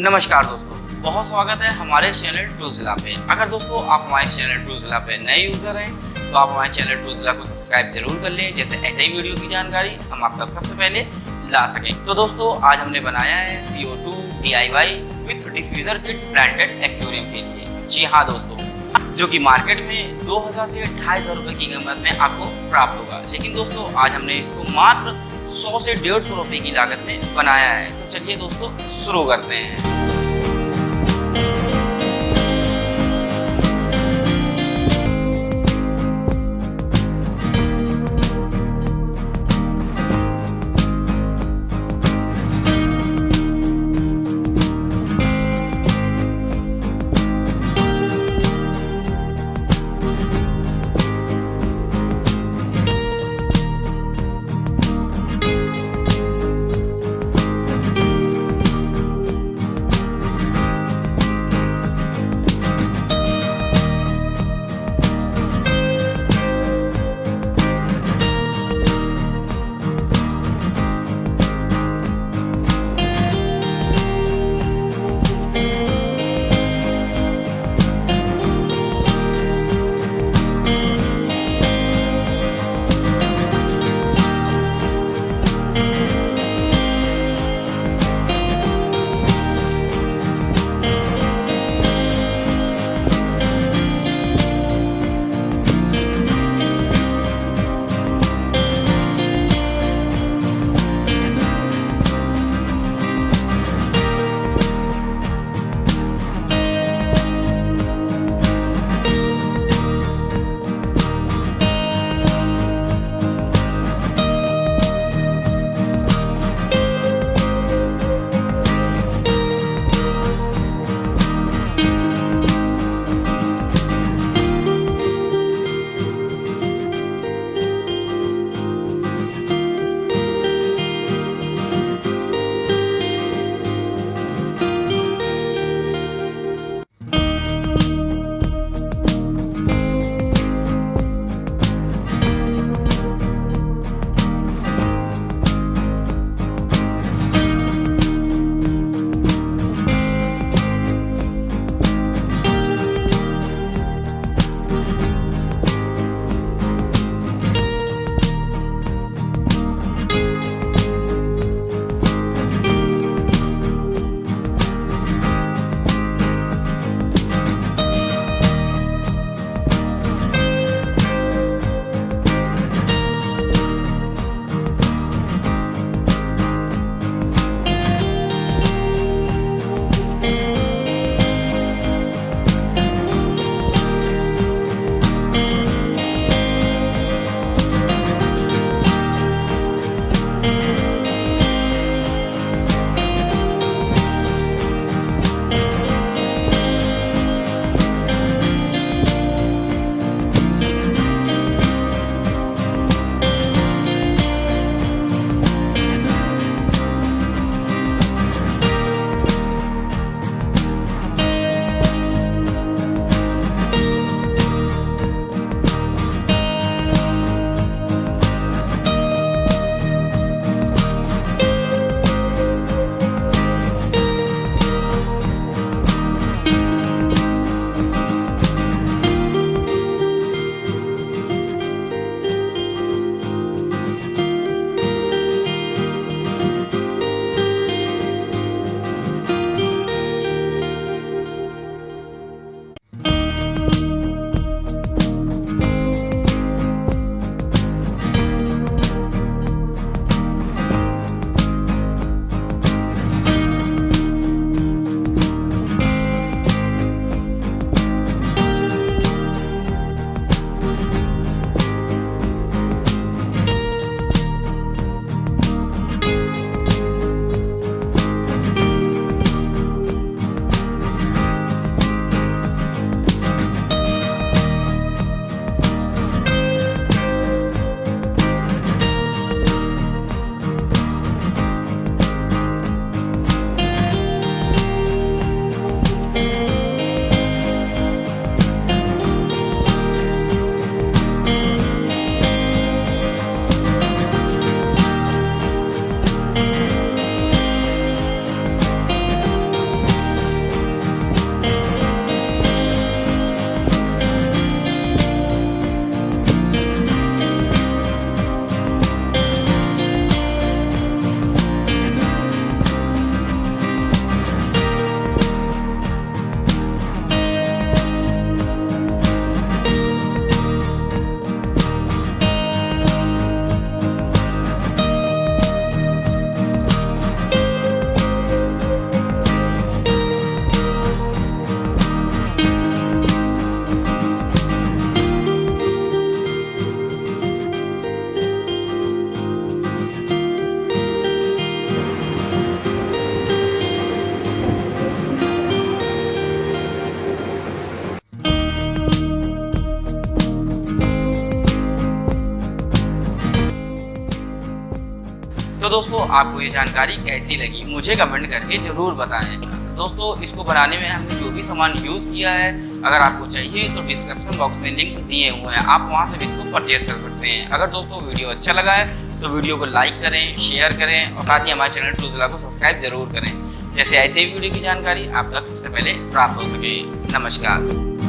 नमस्कार दोस्तों, बहुत स्वागत है हमारे चैनल ट्रूजिला पे। अगर दोस्तों आप हमारे चैनल ट्रूजिला पे नए यूजर हैं तो आप हमारे चैनल ट्रूजिला को सब्सक्राइब जरूर कर लें, जैसे ऐसे ही वीडियो की जानकारी हम आप तक सबसे पहले ला सकें। तो दोस्तों आज हमने बनाया है CO2 DIY with diffuser kit planted aquarium के लिए। जी हाँ दोस्तों, जो कि मार्केट में 2000 से 2500 रुपए की कीमत में आपको प्राप्त होगा, लेकिन दोस्तों आज हमने इसको मात्र 100 से 150 रुपए की लागत में बनाया है। तो चलिए दोस्तों शुरू करते हैं। तो दोस्तों आपको ये जानकारी कैसी लगी मुझे कमेंट करके जरूर बताएं। दोस्तों इसको बनाने में हमने जो भी सामान यूज़ किया है, अगर आपको चाहिए तो डिस्क्रिप्शन बॉक्स में लिंक दिए हुए हैं, आप वहां से भी इसको परचेज कर सकते हैं। अगर दोस्तों वीडियो अच्छा लगा है तो वीडियो को लाइक करें, शेयर करें और साथ ही हमारे चैनल टूजिला को सब्सक्राइब जरूर करें, जैसे ऐसे ही वीडियो की जानकारी आप तक सबसे पहले प्राप्त हो सके। नमस्कार।